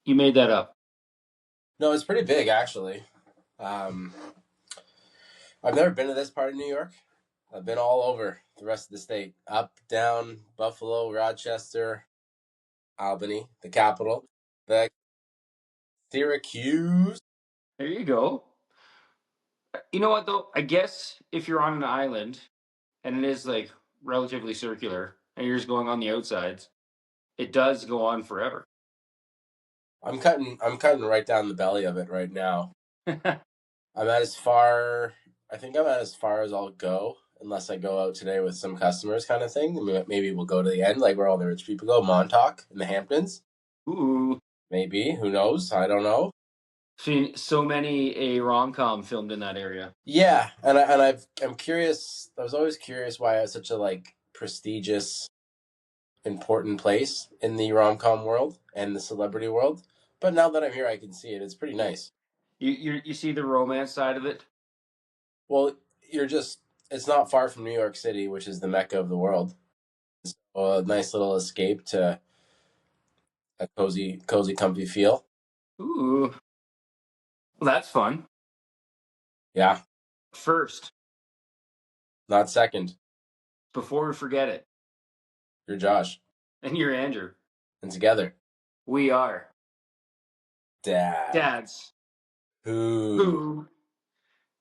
You made that up. No, it's pretty big actually. Um, I've never been to this part of New York. I've been all over the rest of the state, up, down, Buffalo, Rochester, Albany, the capital, the Syracuse. There you go. You know what though? I guess if you're on an island and it is like relatively circular and you're just going on the outsides, it does go on forever. I'm cutting right down the belly of it right now. I'm at as far. I think I'm at as far as I'll go, unless I go out today with some customers, kind of thing. Maybe we'll go to the end, like where all the rich people go, Montauk in the Hamptons. Ooh, Maybe, who knows? I don't know. seen so many a rom-com filmed in that area. Yeah, I'm curious. I was always curious why it's such a like prestigious, important place in the rom com world and the celebrity world. But now that I'm here, I can see it. It's pretty nice. You see the romance side of it. Well, you're just. It's not far from New York City, which is the mecca of the world. So a nice little escape to a cozy, comfy feel. Ooh, well, that's fun. Yeah, First, not second. before we forget it, You're Josh, and you're Andrew. and together, We are Dad. dads Who who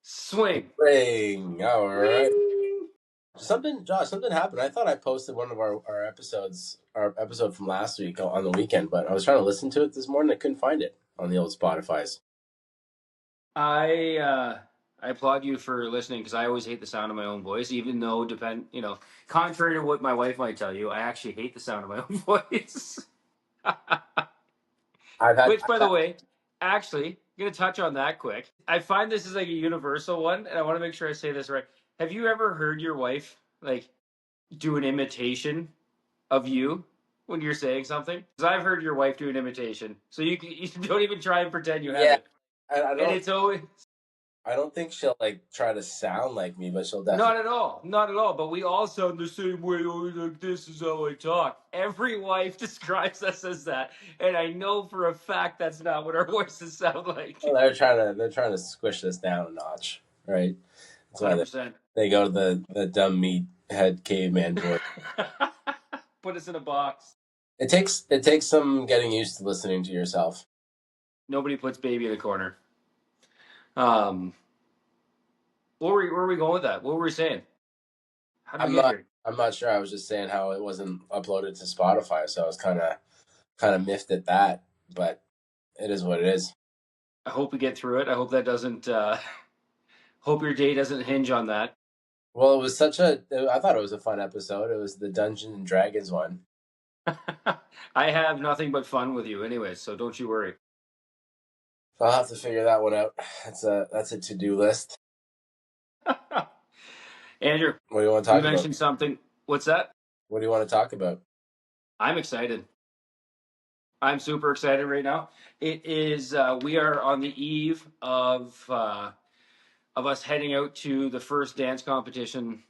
swing. ring? All right. Wing. Josh, something happened. I thought I posted one of our episodes, our episode from last week on the weekend, but I was trying to listen to it this morning. I couldn't find it on the old Spotify's. I uh, I applaud you for listening because I always hate the sound of my own voice, even though contrary to what my wife might tell you, I actually hate the sound of my own voice. I've had, Which, by the way, actually, I'm gonna touch on that quick. I find this is like a universal one, and I want to make sure I say this right. Have you ever heard your wife like do an imitation of you when you're saying something? Because I've heard your wife do an imitation, so you don't even try and pretend you yeah, haven't. I And don't, it's always I don't think she'll like try to sound like me, but she'll not definitely. at all, not at all. But we all sound the same way. Oh, like this is how I talk. Every wife describes us as that, and I know for a fact that's not what our voices sound Well, like. they're trying to squish this down a notch, right? That's why 100%. they go to the dumb meat head caveman voice. Put us in a box. It takes some getting used to listening to yourself. Nobody puts baby in a corner. Um, where were we going with that? What were we saying? How did we I'm get not here? I'm not sure. I was just saying how it wasn't uploaded to Spotify, so I was kind of miffed at that. But it is what it is. I hope we get through it. I hope that doesn't. Hope your day doesn't hinge on that. Well, it was such a. I thought it was a fun episode. It was the Dungeons and Dragons one. I have nothing but fun with you, anyway. So don't you worry, I'll have to figure that one out. That's a to do list. Andrew. What do you want to You talk about? mentioned something. What's that? What do you want to talk about? I'm excited. I'm super excited right now. It is. We are on the eve of us heading out to the first dance competition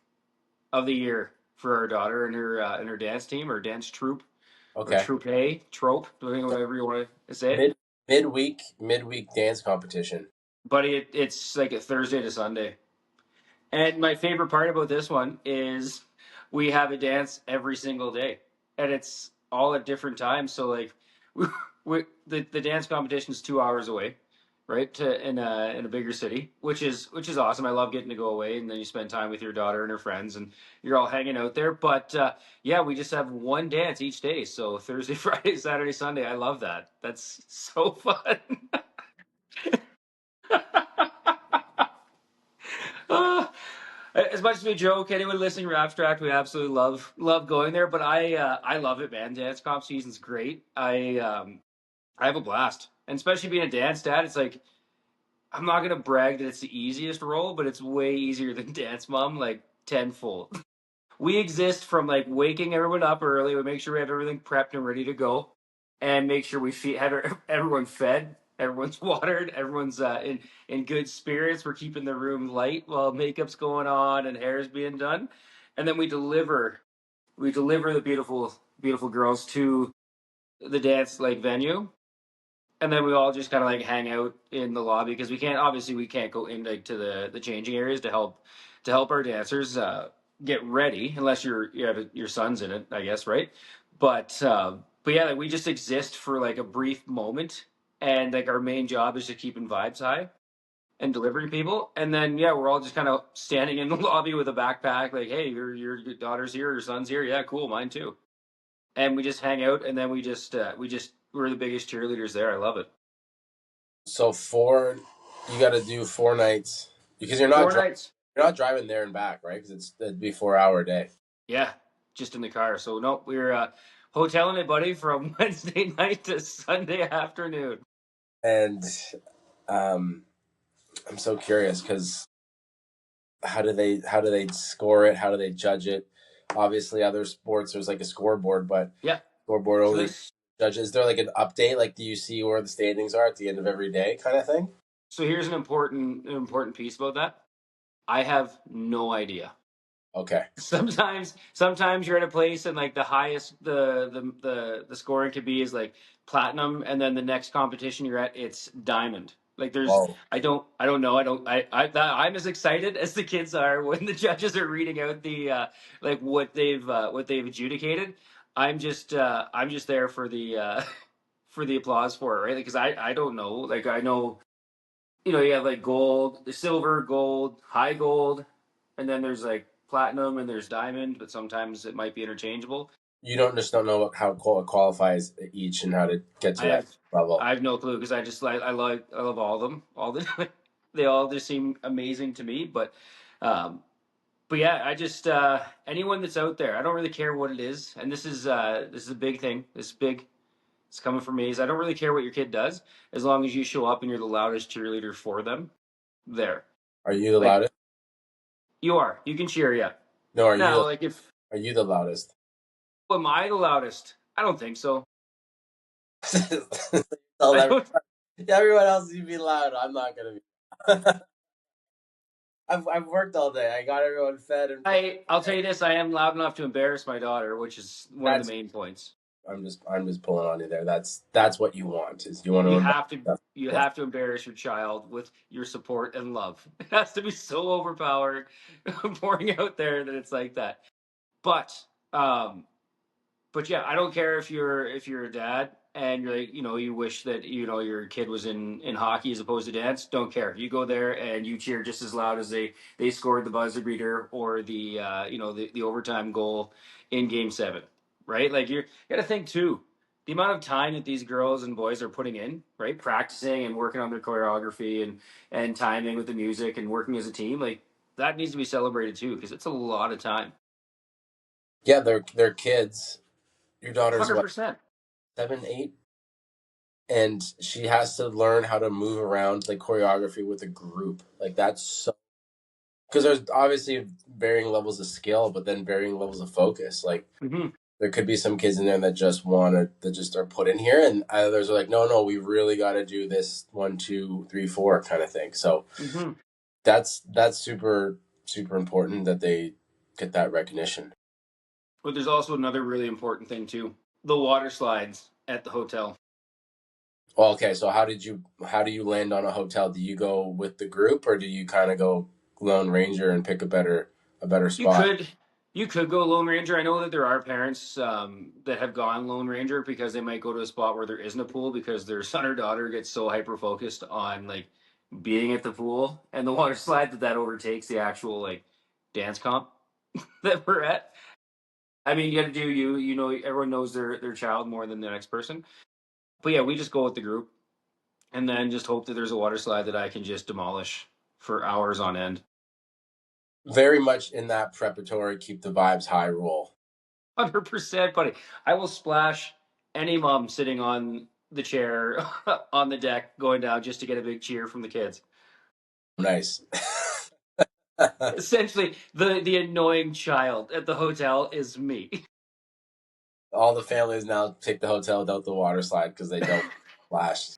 of the year for our daughter and her dance team or dance troupe or Okay. troupe whatever you want to say it. Mid midweek dance competition. But it's like a Thursday to Sunday. And my favorite part about this one is we have a dance every single day, and it's all at different times. So like, the dance competition is 2 hours away, right? In a bigger city, which is awesome. I love getting to go away, and then you spend time with your daughter and her friends, and you're all hanging out there. But yeah, we just have one dance each day. So Thursday, Friday, Saturday, Sunday. I love that. That's so fun. Ah, as much as we joke, anyone listening to Abstract, we absolutely love going there. But I love it, man. Dance comp season's great. I have a blast, and especially being a dance dad, it's like I'm not gonna brag that it's the easiest role, but it's way easier than dance mom, like tenfold. We exist from like waking everyone up early. We make sure we have everything prepped and ready to go, and make sure we have everyone fed, everyone's watered, everyone's in good spirits. We're keeping the room light while makeup's going on and hair's being done, and then we deliver the beautiful girls to the dance like venue, and then we all just kind of like hang out in the lobby because we can't go in like to the changing areas to help our dancers get ready unless you have your son's in it, I guess, right? But yeah, like, we just exist for like a brief moment, and like our main job is just keeping vibes high and delivering people, and then yeah, we're all just kind of standing in the lobby with a backpack, like, hey, your daughter's here, your son's here, yeah, cool, mine too, and we just hang out, and then we're the biggest cheerleaders there. I love it. So you got to do 4 nights because Four nights. you're not driving there and back, right? Because it'd be 4 hour day. Yeah, just in the car. So no, we're hoteling it, buddy, from Wednesday night to Sunday afternoon. And um, I'm so curious because how do they score it? How do they judge it? Obviously, other sports there's like a scoreboard, but Yeah. scoreboard So only this judges. Is there like an update? Like, do you see where the standings are at the end of every day, kind of thing? so here's an important piece about that. I have no idea. Okay. Sometimes you're at a place and like the highest the scoring could be is like platinum, and then the next competition you're at, it's diamond. Like there's Well, I don't know, I'm as excited as the kids are when the judges are reading out the like what they've adjudicated. I'm just there for the for the applause for it, right? Because I don't know, like I know, you have like gold, silver, gold, high gold, and then there's like platinum and there's diamond, but sometimes it might be interchangeable. you don't know how it qualifies each and how to get to I that have level. I have no clue because I love all of them. All the they all just seem amazing to me. Um, but yeah, I just anyone that's out there, I don't really care what it is, and this is a big thing. It's coming from me. Is I don't really care what your kid does as long as you show up and you're the loudest cheerleader for them. There, Are you the like loudest? you can cheer, yeah. No, Now, like if are you the loudest? am I the loudest? I don't think so. Tell I don't. everyone else you be loud. I'm not gonna be. I've worked all day. I got everyone fed and I'll tell you this: I am loud enough to embarrass my daughter, which is one of the that's main points. I'm just pulling on you there. That's what you want is you want to You embarrass have to them. you Yeah. have to embarrass your child with your support and love. It has to be so overpowering, pouring out there that it's like that. But um, but yeah, I don't care if you're a dad and you're like, you wish that your kid was in hockey as opposed to dance. Don't care. You go there and you cheer just as loud as they scored the buzzer beater or the overtime goal in Game 7, right? Like you got to think too. The amount of time that these girls and boys are putting in, right, practicing and working on their choreography and timing with the music and working as a team, like that needs to be celebrated too because it's a lot of time. Yeah, they're kids. Your daughter's what, 100%. 7, 8? And she has to learn how to move around like choreography with a group. Like that's so because there's obviously varying levels of skill, but then varying levels of focus. Like Hmm. there could be some kids in there that just that just are put in here, and others are like, no, we really got to do this 1, 2, 3, 4 kind of thing. So Hmm. that's super super important that they get that recognition. But there's also another really important thing too: the water slides at the hotel. Well, okay, so how do you land on a hotel? Do you go with the group or do you kind of go Lone Ranger and pick a better You spot? could you could go Lone Ranger. I know that there are parents that have gone Lone Ranger because they might go to a spot where there isn't a pool because their son or daughter gets so hyper focused on like being at the pool and the water slide that overtakes the actual like dance comp that we're at. I mean, you got to do everyone knows their child more than the next person. But yeah, we just go with the group and then just hope that there's a water slide that I can just demolish for hours on end. Very much in that preparatory, keep the vibes high rule. 100%, buddy. I will splash any mom sitting on the chair on the deck going down just to get a big cheer from the kids. Nice. Essentially, the annoying child at the hotel is me. All the families now take the hotel without the water slide because they don't flash.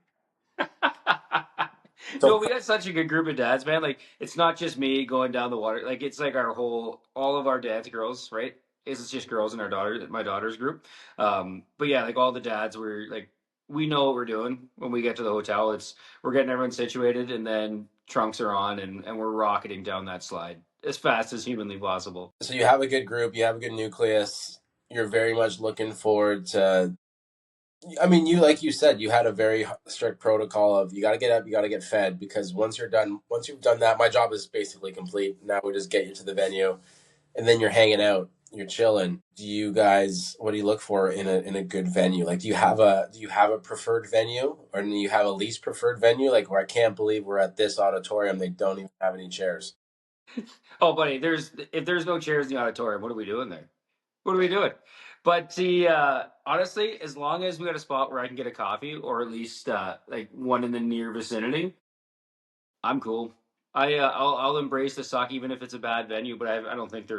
No, So we got such a good group of dads, man. Like it's not just me going down the water. Like it's like all of our dads girls, right? It's just girls in my daughter's group. But yeah, like all the dads were like we know what we're doing when we get to the hotel. We're getting everyone situated, and then trunks are on, and we're rocketing down that slide as fast as humanly possible. So you have a good group, you have a good nucleus. You're very much looking forward to. I mean, you like you said, you had a very strict protocol of you got to get up, you got to get fed because once you've done that, my job is basically complete. Now we just get you to the venue, and then you're hanging out, you're chilling. Do you guys? What do you look for in a good venue? Like, do you have a preferred venue, or do you have a least preferred venue? Like, where I can't believe we're at this auditorium, they don't even have any chairs. Oh, buddy, if there's no chairs in the auditorium, what are we doing there? What are we doing? But see, honestly, as long as we got a spot where I can get a coffee, or at least like one in the near vicinity, I'm cool. I'll embrace the suck even if it's a bad venue, but I don't think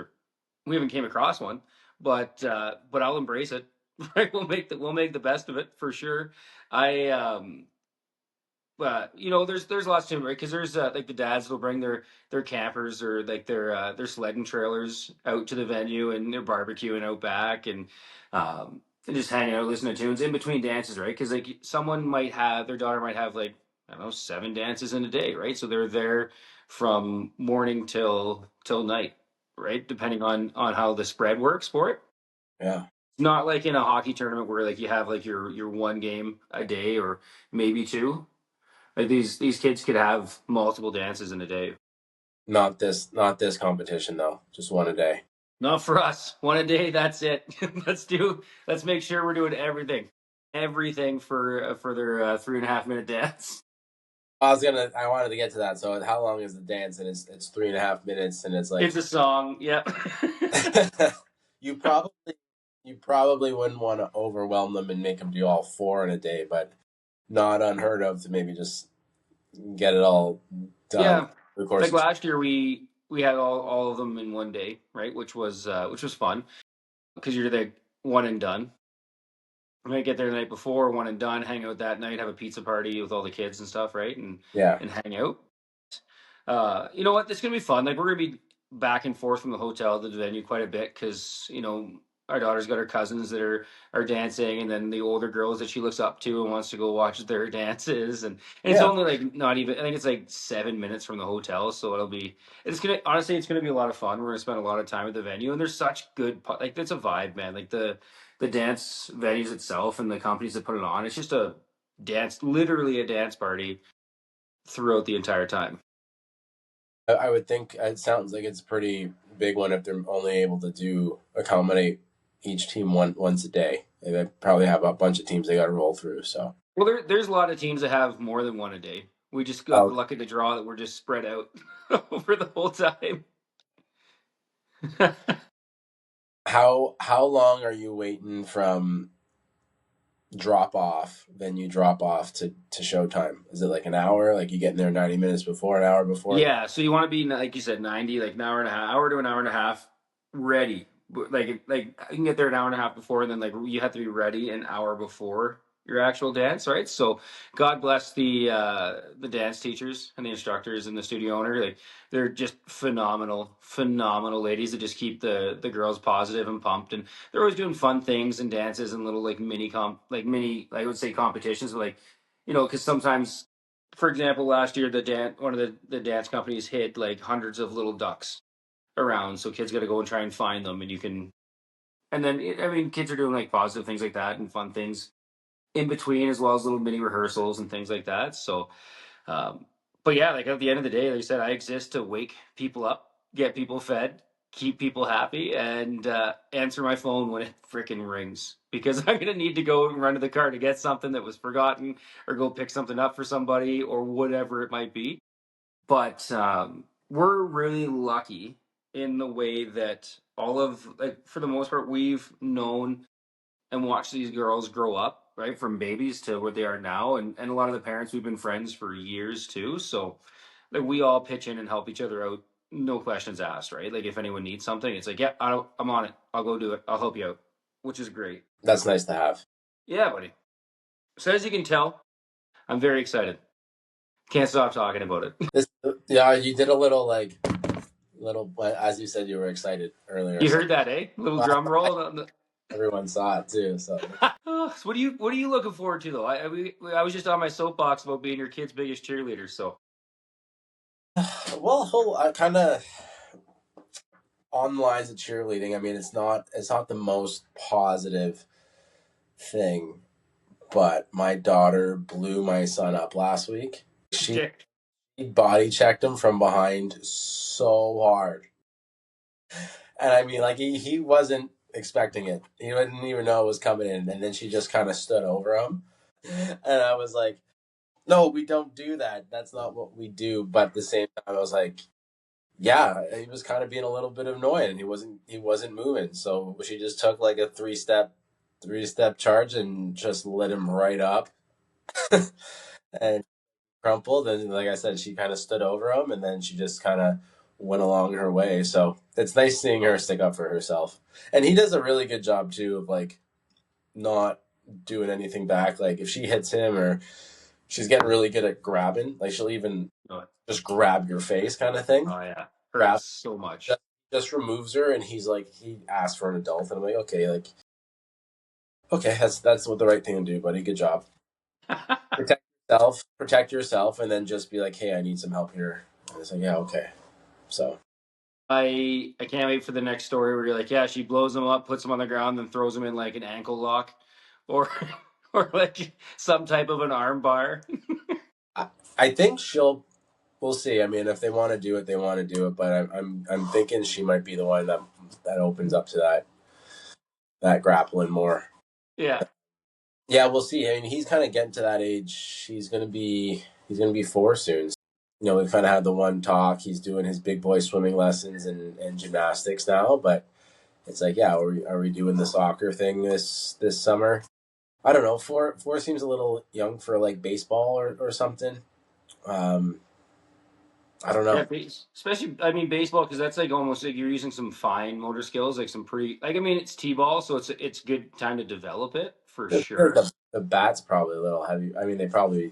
we haven't came across one, but I'll embrace it. Right, we'll make the best of it for sure. I there's lots to it, right? Because there's like the dads that'll bring their campers or like their sledding trailers out to the venue, and they're barbecuing out back, and just hanging out, listening to tunes in between dances, right? Because like someone might have their daughter might have like, I don't know, 7 dances in a day, right? So they're there from morning till night, right? Depending on how the spread works for it. Yeah. Not like in a hockey tournament where like you have like your one game a day or maybe two. Like these kids could have multiple dances in a day. Not this competition though. Just one a day. Not for us. One a day. That's it. Let's make sure we're doing everything for their 3.5 minute dance. I wanted to get to that. So how long is the dance? And it's 3.5 minutes, and it's like It's a song. Yep. you probably you probably wouldn't want to overwhelm them and make them do all four in a day, but not unheard of to maybe just get it all done. Yeah. Of course, Like last year we had all of them in one day, right? Which was fun because you're the one and done. I'm gonna get there the night before, one and done, hang out that night, have a pizza party with all the kids and stuff, right? yeah, And hang out. You know what? This is gonna be fun. Like we're gonna be back and forth from the hotel to the venue quite a bit because our daughter's got her cousins that are dancing, and then the older girls that she looks up to and wants to go watch their dances, and it's yeah. only like not even. I think it's like 7 minutes from the hotel, so it's gonna be a lot of fun. We're gonna spend a lot of time at the venue, and there's such good like it's a vibe, man. Like the dance venues itself and the companies that put it on, it's just a dance, literally a dance party throughout the entire time. I would think it sounds like it's a pretty big one if they're only able to accommodate each team once a day. They probably have a bunch of teams they got to roll through. So, Well, there's a lot of teams that have more than one a day. We just got the oh, luck of the draw that we're just spread out over the whole time. how long are you waiting from drop off, then you drop off to showtime? Is it like an hour? Like you get in there 90 minutes before, an hour before? Yeah, so you want to be like you said, 90, like an hour and a half, hour to an hour and a half, ready. Like you can get there an hour and a half before, and then like you have to be ready an hour before your actual dance, right? So God bless the dance teachers and the instructors and the studio owner. Like they're just phenomenal ladies that just keep the girls positive and pumped, and they're always doing fun things and dances and little like mini I would say competitions, but like because sometimes, for example, last year one of the dance companies hid like hundreds of little ducks around, so kids got to go and try and find them, and you can. And then I mean, kids are doing like positive things like that and fun things in between, as well as little mini rehearsals and things like that. So, um, but yeah, like at the end of the day, like I said, I exist to wake people up, get people fed, keep people happy, and answer my phone when it freaking rings because I'm gonna need to go and run to the car to get something that was forgotten, or go pick something up for somebody, or whatever it might be. But we're really lucky in the way that all of like for the most part we've known and watched these girls grow up, right, from babies to where they are now, and a lot of the parents, we've been friends for years too, so like we all pitch in and help each other out, no questions asked, right? Like if anyone needs something, it's like, yeah, I'm on it, I'll go do it, I'll help you out, which is great. That's nice to have. Yeah, buddy. So as you can tell, I'm very excited, can't stop talking about it. Yeah, you did a little as you said, you were excited earlier. You So heard that, eh? Little well, drum I, roll. everyone saw it too. So, So what are you looking forward to though? I was just on my soapbox about being your kid's biggest cheerleader. So well, I kind of on the lines of cheerleading. I mean, it's not the most positive thing, but my daughter blew my son up last week. She okay. body checked him from behind so hard. And I mean, like he wasn't expecting it. He didn't even know it was coming in, and then she just kind of stood over him, and I was like, "No, we don't do that. That's not what we do." But at the same time, I was like, "Yeah." He was kind of being a little bit annoying. He wasn't moving, so she just took like a three step charge and just lit him right up, and crumpled. And like I said, she kind of stood over him, and then she just kind of went along her way. So it's nice seeing her stick up for herself. And he does a really good job too of like not doing anything back. Like if she hits him, or she's getting really good at grabbing, like she'll even Oh, just grab your face kind of thing. oh yeah, Grab, hurts so much. just removes her, and he's like, he asked for an adult, and I'm like, okay, okay, that's what the right thing to do, buddy. Good job. Protect yourself, and then just be like, hey, I need some help here. And it's like, yeah, okay. So I can't wait for the next story where you're like, yeah, she blows him up, puts him on the ground, then throws him in like an ankle lock, or or like some type of an arm bar. I think she'll. We'll see. I mean, if they want to do it, they want to do it. But I'm thinking she might be the one that opens up to that grappling more. Yeah. Yeah, we'll see. I mean, he's kind of getting to that age. He's gonna be 4 soon. We've kind of had the one talk. He's doing his big boy swimming lessons and gymnastics now. But it's like, yeah, are we doing the soccer thing this summer? I don't know. Four seems a little young for like baseball or something. Um, I don't Yeah, know. especially I mean baseball because that's like almost like you're using some fine motor skills, like some pretty like I mean it's t-ball, so it's good time to develop it for sure. The bat's probably a little heavy. I mean, they probably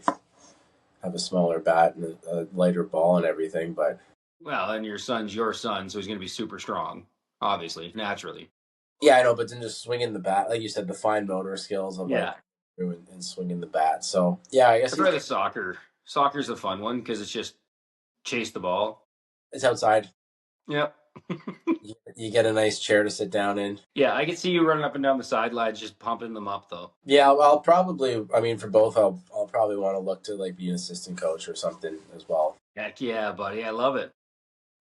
have a smaller bat and a lighter ball and everything, but Well, and your son's your son, so he's going to be super strong, obviously, naturally. yeah, I know. But then just swinging the bat, like you said, the fine motor skills of like Yeah, and swinging the bat. So yeah, I guess I'd rather soccer. Soccer's a fun one because it's just chase the ball. it's outside. Yep. You get a nice chair to sit down in. Yeah, I can see you running up and down the sidelines, just pumping them up, though. Yeah, I'll probably. I mean, for both, I'll probably want to look to like be an assistant coach or something as well. Heck yeah, buddy, I love it.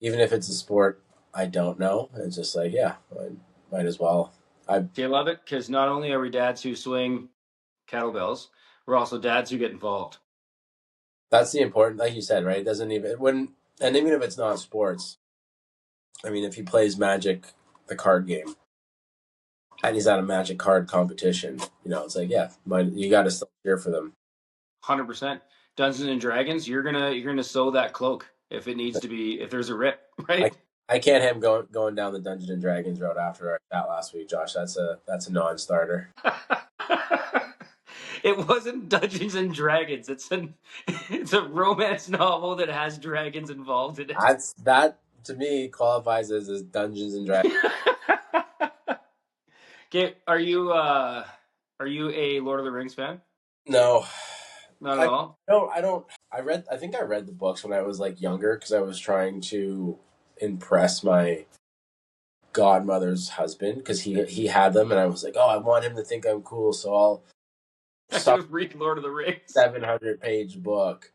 Even if it's a sport I don't know, it's just like, yeah, I might as well. I Do you love it? Because not only are we dads who swing kettlebells, we're also dads who get involved. That's the important, like you said, right? It doesn't even it wouldn't, and even if it's not sports, I mean, if he plays Magic, the card game, and he's at a Magic card competition, it's like, yeah, you got to still cheer for them. 100%. Dungeons and Dragons, you're gonna sew that cloak if it needs to be if there's a rip, I right? I can't have him going down the Dungeons and Dragons road after our chat last week, Josh. That's a non-starter. It wasn't Dungeons and Dragons. It's a romance novel that has dragons involved in it. That to me qualifies as Dungeons and Dragons. Okay, are you a Lord of the Rings fan? No, Not at I all. don't. I don't. I think I read the books when I was like younger because I was trying to impress my godmother's husband because he had them, and I was like, oh, I want him to think I'm cool, so I'll suck Read Lord of the Rings. 700-page book.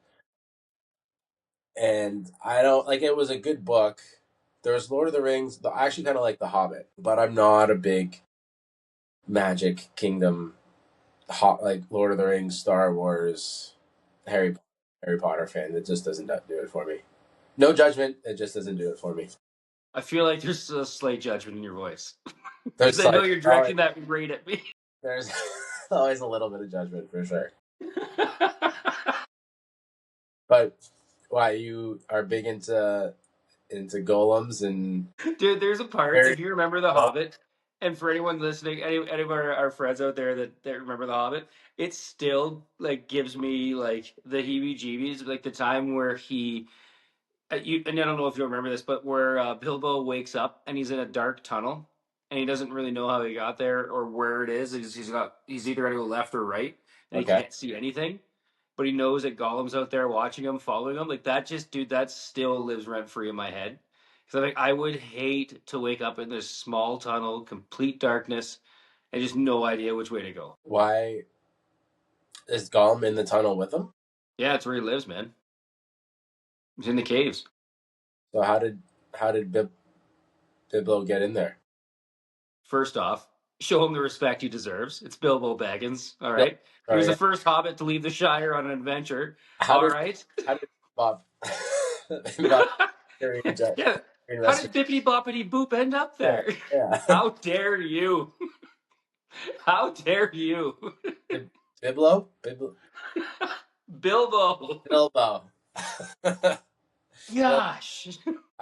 And I don't like it was a good book. There's Lord of the Rings. I actually kind of like The Hobbit, but I'm not a big Magic Kingdom, like Lord of the Rings, Star Wars, Harry Harry Potter fan. It just doesn't do it for me. No judgment. It just doesn't do it for me. I feel like there's a slight judgment in your voice because There's I know like you're directing that right at me. there's always a little bit of judgment for sure. But why you are big into golems and Dude, there's a part, very if you remember The Hobbit, and for anyone listening, any of our friends out there that remember The Hobbit, it still like gives me like the heebie-jeebies, like the time where and I don't know if you remember this, but where Bilbo wakes up and he's in a dark tunnel. and he doesn't really know how he got there or where it is. He's either gonna go left or right, and he Okay. can't see anything. But he knows that Gollum's out there watching him, following him. Like that, just dude, that still lives rent free in my head. Because like I would hate to wake up in this small tunnel, complete darkness, and just no idea which way to go. Why is Gollum in the tunnel with him? Yeah, that's where he lives, man. He's in the caves. So how did Biblo get in there? First off, show him the respect he deserves. It's Bilbo Baggins, all Bill, right? He was sorry. the first hobbit to leave the Shire on an adventure, How all did right? how did Bob Bob Yeah. How did Bippity Boppity Boop end up Yeah, there? yeah. How dare you? How dare you? Biblo? Bilbo. Bilbo. Well, Gosh.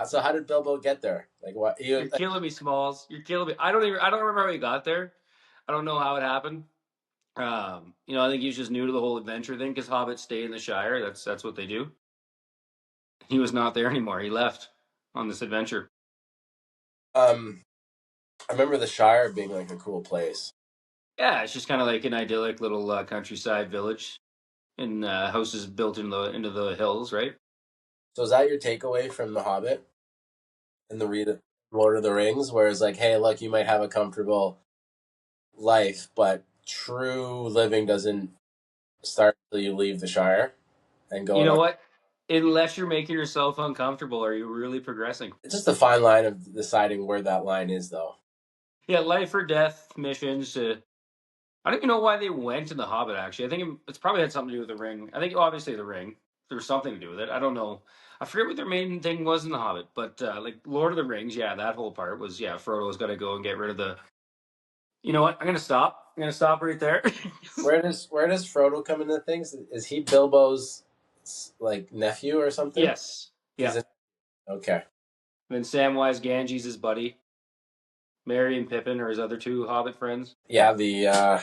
so how did Bilbo get there? Like what? You're killing me, Smalls. You're killing me. I don't remember how he got there. I don't know how it happened. I think he was just new to the whole adventure thing because hobbits stay in the Shire. That's what they do. He was not there anymore. He left on this adventure. I remember the Shire being like a cool place. Yeah, it's just kind of like an idyllic little countryside village, and houses built into the hills, right? So is that your takeaway from The Hobbit and the read Lord of the Rings? Where it's like, hey, look, you might have a comfortable life, but true living doesn't start until you leave the Shire and You going know on. what? Unless you're making yourself uncomfortable, are you really progressing? It's just a fine line of deciding where that line is, though. Yeah, life or death missions. I don't even know why they went in the Hobbit. Actually, I think it's probably had something to do with the ring. I think obviously the ring. There was something to do with it. I don't know. I forget what their main thing was in the Hobbit, but like Lord of the Rings, yeah, that whole part was Frodo's got to go and get rid of the. You know what? I'm gonna stop. I'm gonna stop right there. Where does Frodo come into things? Is he Bilbo's like nephew or something? Yes. He's Yeah. okay. And then Samwise Gamgee's his buddy. Merry and Pippin are his other two Hobbit friends. Yeah, the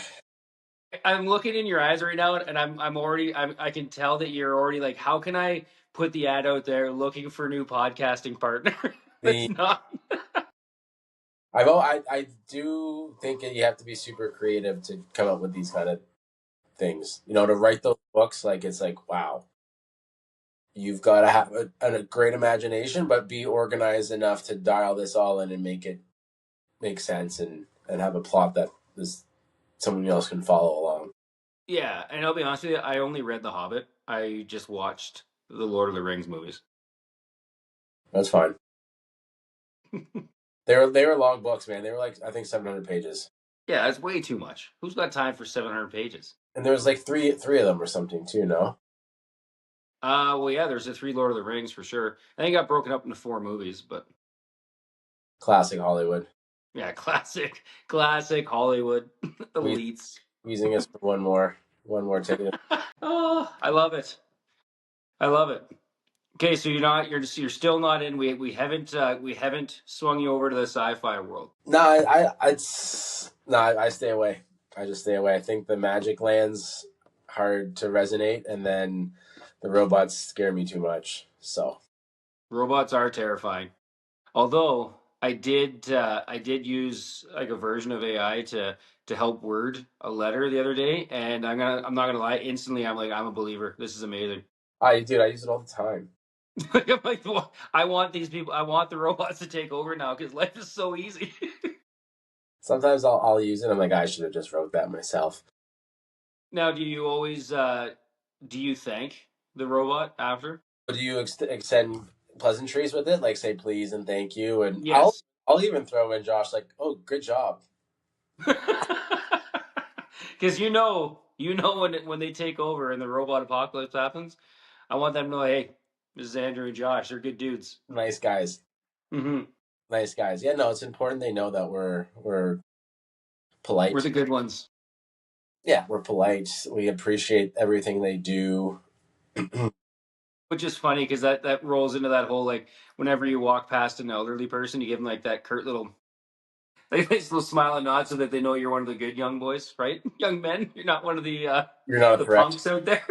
I'm looking in your eyes right now, and I can tell that you're already like, how can I put the ad out there looking for a new podcasting partner? That's the not. I do think that you have to be super creative to come up with these kind of things. To write those books, like it's like wow, you've got to have a great imagination, but be organized enough to dial this all in and make it make sense and have a plot that is someone else can follow along. Yeah, and I'll be honest with you, I only read The Hobbit. I just watched the Lord of the Rings movies. That's fine. They were long books, man. They were like I think 700 pages, Yeah, that's way too much. Who's got time for 700 pages? and there was like three of them or something too. No, Well, yeah, there's the three Lord of the Rings for sure. I think it got broken up into four movies, but classic Hollywood. yeah, classic Hollywood We elites. using us for one more ticket. Oh, I love it. I love it. Okay, so you're still not in. We haven't swung you over to the sci-fi world. No, I stay away. I just stay away. I think the magic lands hard to resonate, and then the robots scare me too much. So Robots are terrifying. Although I did use like a version of AI to help word a letter the other day, and I'm not gonna lie, instantly I'm a believer. This is amazing. I use it all the time. I'm like, I want these people. I want the robots to take over now because life is so easy. Sometimes I'll use it. I'm like, I should have just wrote that myself. Now, do you always do you thank the robot after? Do you extend pleasantries with it, like say please and thank you, and I'll Yes. I'll even throw in Josh like, oh, good job. Because when they take over and the robot apocalypse happens, I want them to know, hey, this is Andrew and Josh. They're good dudes. Nice guys, Mm-hmm. nice guys. Yeah, no, it's important they know that we're We're polite. the good ones. Yeah, we're polite. We appreciate everything they do. Which is funny because that rolls into that whole like whenever you walk past an elderly person, you give them like that curt little like nice little smile and nod so that they know you're one of the good young boys, right? Young men. You're not one of You're not a the threat. punks out there.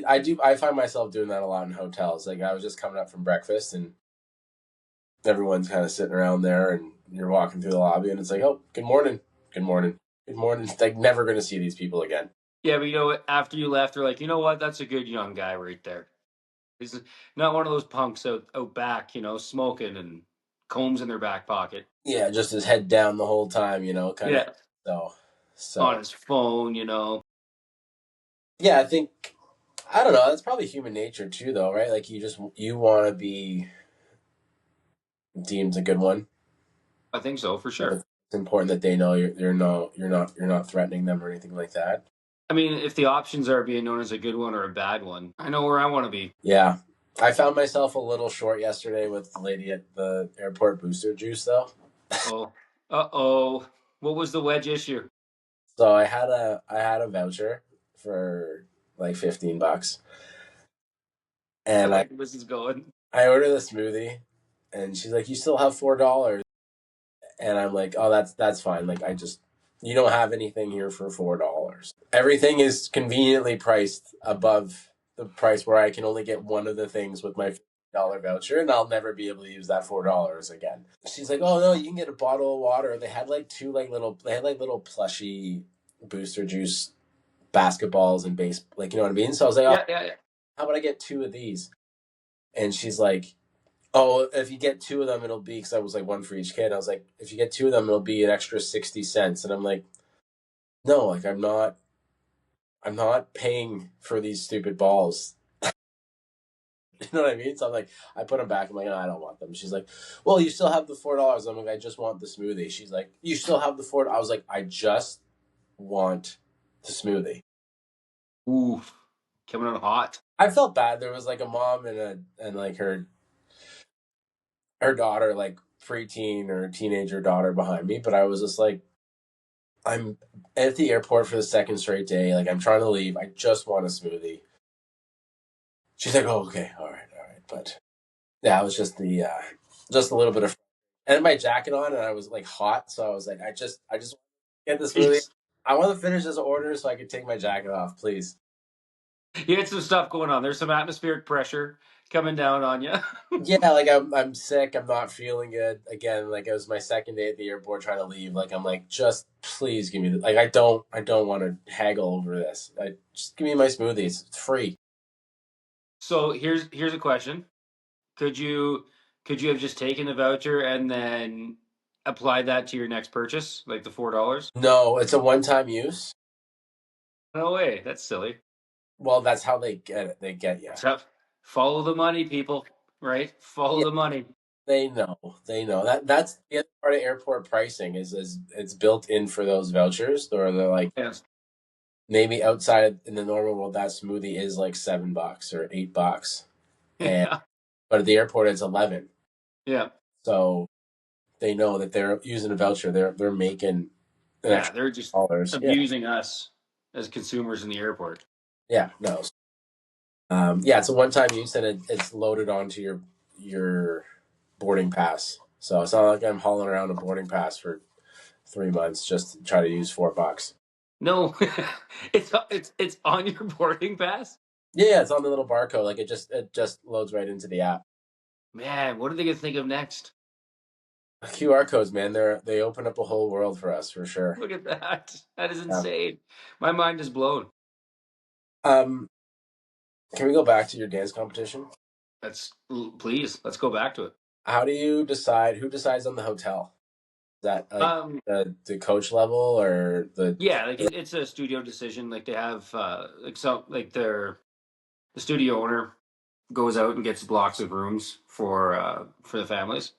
I find myself doing that a lot in hotels. Like I was just coming up from breakfast and everyone's kind of sitting around there and you're walking through the lobby, and it's like, oh, good morning, good morning, good morning. It's like never going to see these people again. Yeah, but you know what? After you left, they're like, you know what? That's a good young guy right there. He's not one of those punks out back, smoking and combs in their back pocket. Yeah, just his head down the whole time, kind of. Yeah, So, on so his phone, yeah, I think I don't know. That's probably human nature too, though, right? Like you want to be deemed a good one. I think so for sure. It's important that they know you're not threatening them or anything like that. I mean, if the options are being known as a good one or a bad one, I know where I want to be. Yeah, I found myself a little short yesterday with the lady at the airport booster juice, though. Oh, uh-oh. What was the wedge issue? So I had a voucher for like $15, I and I like where this is going. I ordered a smoothie, and she's like, "You still have $4." And I'm like, oh, that's fine. Like, you don't have anything here for $4. Everything is conveniently priced above the price where I can only get one of the things with my $50 voucher, and I'll never be able to use that $4 again. She's like, oh no, you can get a bottle of water. They had like little plushy booster juice basketballs and base, like, you know what I mean? So I was like, oh, Yeah, yeah, yeah. how about I get two of these? And she's like, oh, if you get two of them, it'll be, because I was like one for each kid. I was like, if you get two of them, it'll be an extra 60 cents. And I'm like, no, like I'm not paying for these stupid balls. You know what I mean? So I'm like, I put them back. I'm like, no, I don't want them. She's like, well, you still have the $4. I'm like, I just want the smoothie. She's like, you still have the $4. I was like, I just want the smoothie. Ooh, coming on hot. I felt bad. There was like a mom and like her daughter, like preteen or teenager daughter behind me, but I was just like, I'm at the airport for the second straight day. Like, I'm trying to leave. I just want a smoothie. She's like, oh, okay, all right, all right. But yeah, it was just a little bit of, and I had my jacket on, and I was like hot, so I was like, I just get the smoothie. Jeez. I want to finish this order so I can take my jacket off, please. You had some stuff going on. There's some atmospheric pressure coming down on you. Yeah, like I'm sick. I'm not feeling good. Again, like it was my second day at the airport trying to leave. Like I'm like, just please give me like I don't want to haggle over this. Just give me my smoothies. It's free. So here's a question. Could you could you have just taken the voucher and then applied that to your next purchase, like the $4? No, it's a one-time use. No way. That's silly. Well, that's how they get it. They get you. So follow the money, people. Right? Follow Yeah, the money. they know. They know that's the other part of airport pricing is it's built in for those vouchers. Or they're like Yes. maybe outside in the normal world that smoothie is like $7 or $8, and Yeah. but at the airport it's 11. Yeah. So they know that they're using a voucher. They're making an Yeah. extra They're just dollars. Yeah, abusing us as consumers in the airport. yeah, no. Yeah, it's a one-time use, and it's loaded onto your boarding pass. So it's not like I'm hauling around a boarding pass for 3 months just to try to use $4. No, it's on your boarding pass. Yeah, it's on the little barcode. Like it just loads right into the app. Man, what are they gonna think of next? QR codes, man, they open up a whole world for us for sure. Look at that. That is Yeah. insane. My mind is blown. Um, can we go back to your dance competition? Please, let's go back to it. How do you decide who decides on the hotel? Is that like Um, the coach level or the? yeah, like it's a studio decision. Like they have like some like the studio owner goes out and gets blocks of rooms for the families.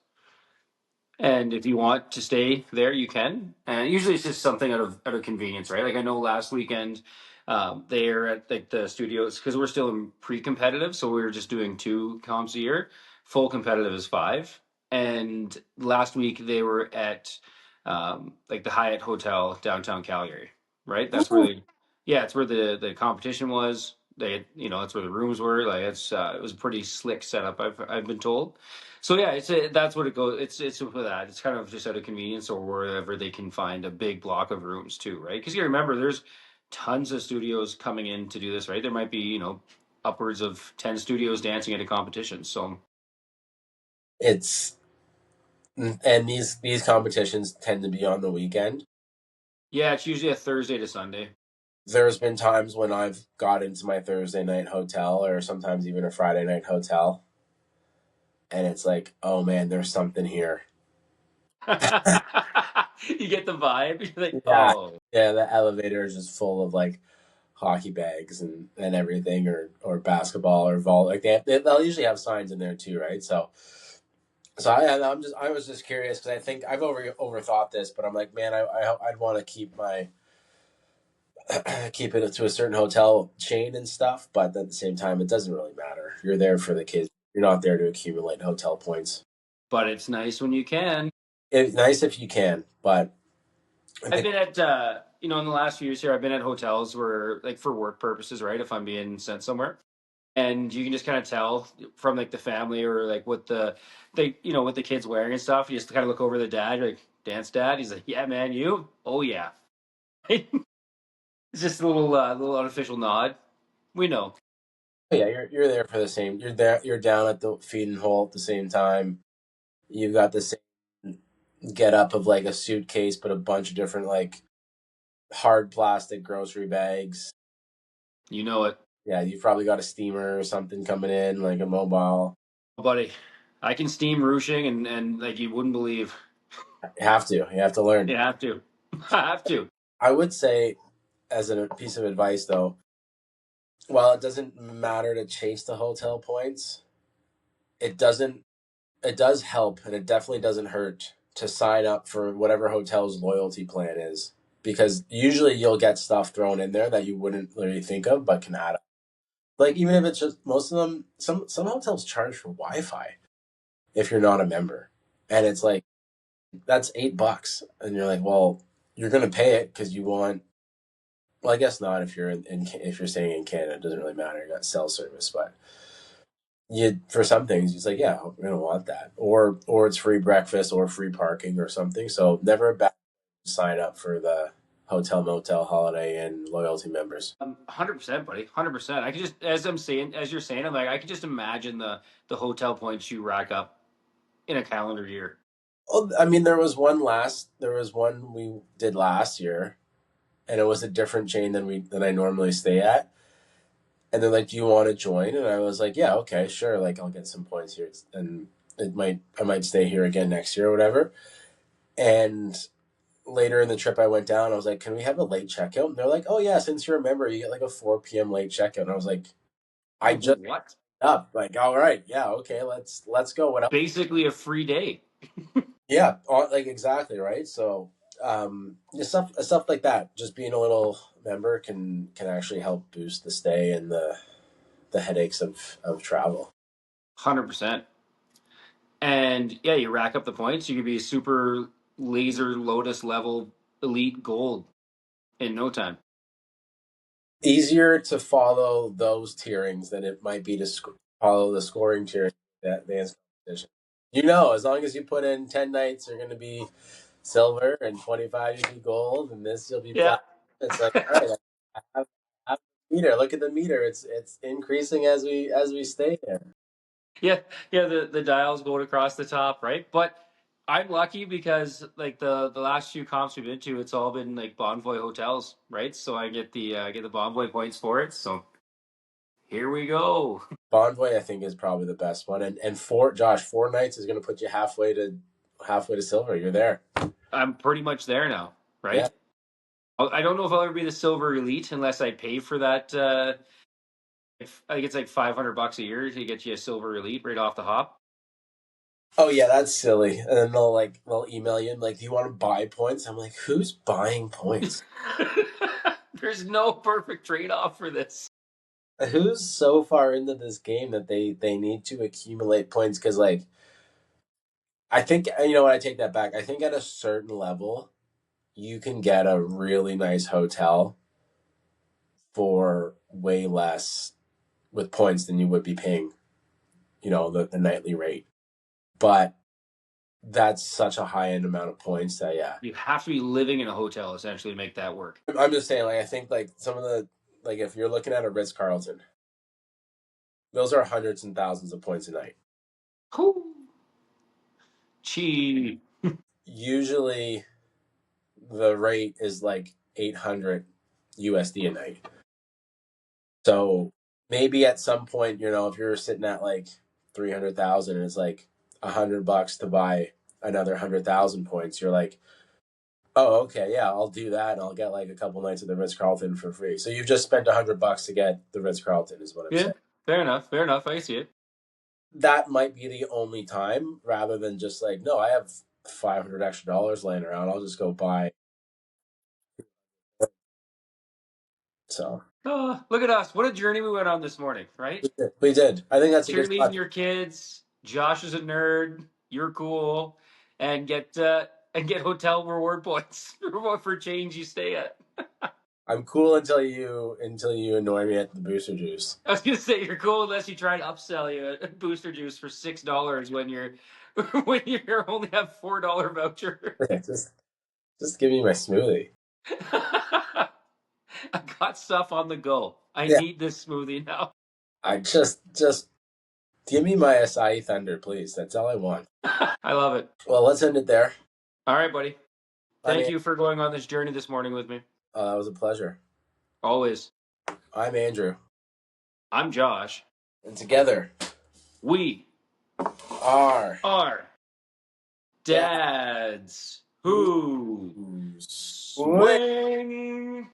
And if you want to stay there, you can. And usually it's just something out of convenience, right? Like I know last weekend, they're at like the studios because we're still in pre-competitive, so we were just doing two comps a year. Full competitive is five. And last week they were at like the Hyatt Hotel downtown Calgary, right? That's where Ooh. yeah, it's where the competition was. That's where the rooms were. Like it was a pretty slick setup. I've been told. So yeah, that's what it goes. It's for that. It's kind of just out of convenience or wherever they can find a big block of rooms too, right? Because you remember, there's tons of studios coming in to do this, right? There might be upwards of 10 studios dancing at a competition. So It's And these competitions tend to be on the weekend. Yeah, it's usually a Thursday to Sunday. There's been times when I've got into my Thursday night hotel or sometimes even a Friday night hotel, and it's like, oh man, there's something here. You get the vibe. You're like, Yeah, oh, yeah. The elevator is just full of like hockey bags and everything, or basketball or vol. Like they'll usually have signs in there too, right? So I was just curious because I think I've overthought this, but I'm like, man, I'd want to keep it to a certain hotel chain and stuff, but at the same time, it doesn't really matter. You're there for the kids. You're not there to accumulate hotel points. but it's nice when you can. It's nice if you can, but I I've think been at, in the last few years here, I've been at hotels where, like, for work purposes, right? If I'm being sent somewhere, and you can just kind of tell from like the family or like what what the kids wearing and stuff. You just kind of look over the dad, you're like, dance dad. He's like, yeah, man, you. Oh yeah. It's just a little unofficial nod. We know. yeah, you're there for the same. You're there. You're down at the feeding hole at the same time. You've got the same get up of like a suitcase, but a bunch of different like hard plastic grocery bags. You know it, Yeah, you've probably got a steamer or something coming in, like a mobile. buddy. I can steam ruching and like you wouldn't believe. You have to. You have to learn. You have to. I have to. I would say, as a piece of advice, though, while it doesn't matter to chase the hotel points, it doesn't. It does help, and it definitely doesn't hurt to sign up for whatever hotel's loyalty plan is, because usually you'll get stuff thrown in there that you wouldn't really think of, but can add up. Like even if it's just most of them, some hotels charge for Wi-Fi if you're not a member, and it's like that's $8, and you're like, well, you're gonna pay it because you want. Well, I guess not if you're if you're staying in Canada, it doesn't really matter. You got cell service, but you for some things, it's like, yeah, we're gonna want that, or it's free breakfast or free parking or something. So never a bad sign up for the hotel, motel, holiday, and loyalty members. 100%, buddy. 100%. I could just, as you're saying, I'm like, I could just imagine the hotel points you rack up in a calendar year. Oh, I mean, there was one we did last year, and it was a different chain than I normally stay at. And they're like, "Do you want to join?" And I was like, "Yeah, okay, sure. Like, I'll get some points here, and I might stay here again next year or whatever." And later in the trip, I went down. I was like, "Can we have a late checkout?" And they're like, "Oh yeah, since you're a member, you get like a 4 p.m. late checkout." And I was like, "I just What? up like, all right, yeah, okay, let's go. What else?" Basically a free day. Yeah, like exactly right. So stuff like that. Just being a little member can actually help boost the stay and the headaches of travel. 100%. And yeah, you rack up the points, you could be super laser lotus level elite gold in no time. Easier to follow those tierings than it might be to follow the scoring tiering that advanced competition. You know, as long as you put in 10 nights, you're going to be silver, and 25 you'll be gold, and this you'll be Yeah. platinum. It's like, all right, I have the meter. Look at the meter. It's increasing as we stay there. Yeah, yeah, the dials going across the top, right? But I'm lucky because like the last few comps we've been to, it's all been like Bonvoy hotels, right? So I get the Bonvoy points for it. So here we go. Bonvoy, I think, is probably the best one, and 4 nights is going to put you halfway to silver. You're there. I'm pretty much there now, Yeah. right? I don't know if I'll ever be the silver elite unless I pay for that. If I think it's like $500 a year to get you a silver elite right off the hop. Oh yeah, that's silly. And then they'll email you and like, do you want to buy points? I'm like, who's buying points? There's no perfect trade off for this. Who's so far into this game that they need to accumulate points? Because like, I think you know what, I take that back. I think at a certain level, you can get a really nice hotel for way less with points than you would be paying, the nightly rate. But that's such a high end amount of points that yeah. You have to be living in a hotel essentially to make that work. I'm just saying, like I think like some of the like if you're looking at a Ritz Carlton, those are hundreds and thousands of points a night. Cool. Chee. Usually the rate is like 800 USD a night. So maybe at some point, if you're sitting at like 300,000 and it's like $100 to buy another 100,000 points, you're like, oh, okay, yeah, I'll do that, and I'll get like a couple nights at the Ritz Carlton for free. So you've just spent $100 to get the Ritz Carlton, is what I'm Yeah, saying. fair enough. Fair enough. I see it. That might be the only time, rather than just like, no, I have $500 extra laying around. I'll just go buy. So Oh, look at us. What a journey we went on this morning, right? we did. I think that's a good Cheerleading spot. your kids. Josh is a nerd. You're cool, and get hotel reward points for change you stay at. I'm cool until you annoy me at the Booster Juice. I was gonna say you're cool unless you try and upsell you a booster juice for $6 when you're when you only have $4 voucher. Just give me my smoothie. I got stuff on the go. I Yeah, need this smoothie now. I just give me my acai thunder, please. That's all I want. I love it. Well, let's end it there. All right, buddy. I Thank mean, you for going on this journey this morning with me. that was a pleasure. Always. I'm Andrew, I'm Josh. and together We are are dads who Who's swing.